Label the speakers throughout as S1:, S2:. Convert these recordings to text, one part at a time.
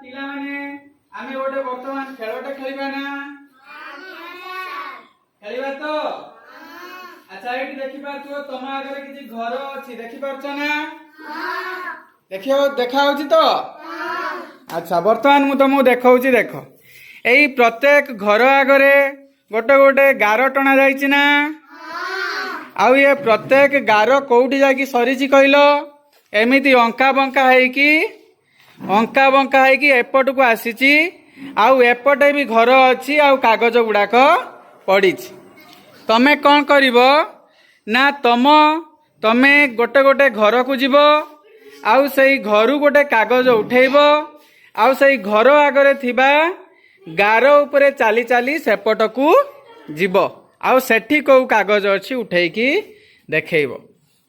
S1: पिला माने आमे गोटे वर्तमान खेलटे खेलिबा ना खेलिबा तो अच्छा एठी देखि पाछो तम आगे किछि घर अछि देखि पाछो ना देखियो देखा होछि तो अच्छा वर्तमान मु तुमको देखाऊछि देख एई प्रत्येक घर आगरे गोटे गोटे गार टना जाइछि ना आउ ये प्रत्येक गार कोउठी जाकी सरीछि कहलो एमिति अंका बंका है कि एपट को आसीछि आउ एपटे भी घर अछि आउ कागज गुड़ाक पड़िछि तमे कौन करिवो ना तमे गोटे गोटे घर को जीवो आउ सेई घरु गोटे कागज उठेइबो आउ सेई घर आगरे थिबा गार उपरे चाली चाली सेपट को जीवो आउ सेठी को कागज अछि उठेइकी देखैबो।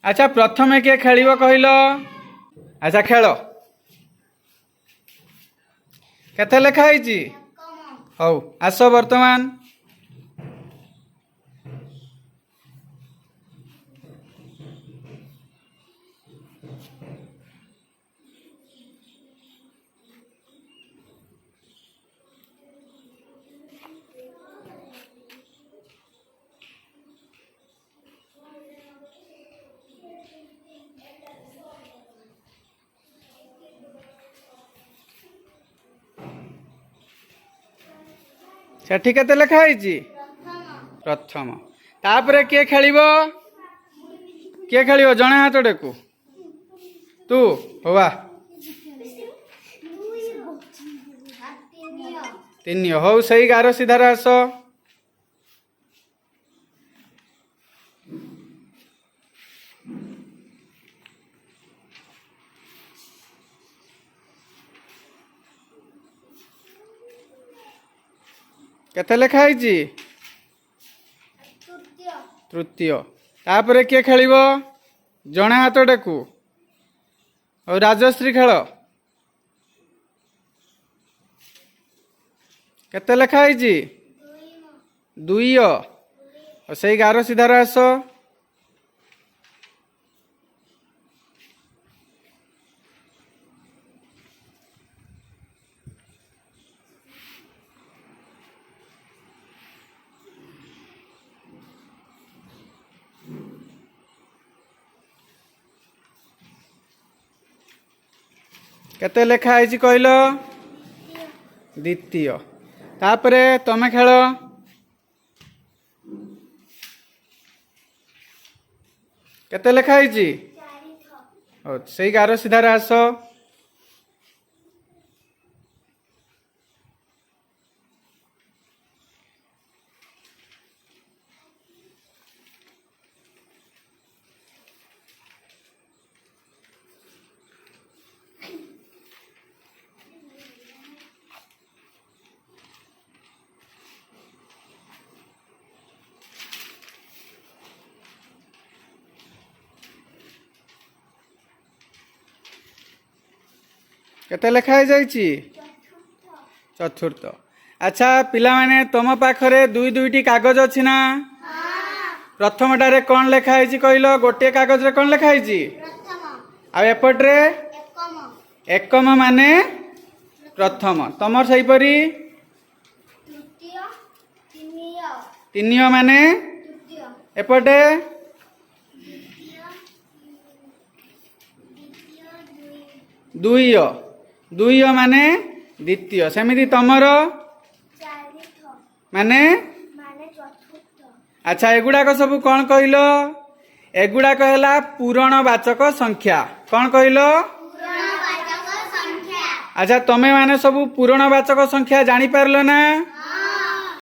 S1: अच्छा प्रथमे के खेलिबो कहलो अच्छा खेल केते लेखा हैछि हौ आस वर्तमान सेठी केते लेखा हैछि प्रथम तापरे के खेलिबो जणे हाथ डेकु तू होवा तीन हौ सही गार सीधार आस केते लेखा हैछि तृतीय तापरे के खेलिबो जणे हाथ डेकु और राजश्री खेल केते लेखा हैछि दुई और सही गार सीधार आस केते लेखा हैछि कहलो द्वितीय तापरे तमे खेल केते लेखा हैछि सही गार सीधार आस केते लेखा है जाइछि चतुर्थ अच्छा पिला माने तम पाखरे दुई दुईटी कागज अछि ना प्रथम टारे कौन लेखा है कहलो गोटे कागज रे कौन लेखा है आ एपट्रे एकम माने प्रथम तमर सही परी तीनिय माने एपटे दुई माने द्वितीय सेमिति तमर माने अच्छा एगुड़ाक सब कौन कहलो एगुड़ाक है पूरणवाचक संख्या कौन कहलो अच्छा तमे माने सब पूरणवाचक संख्या जानी पारलो ना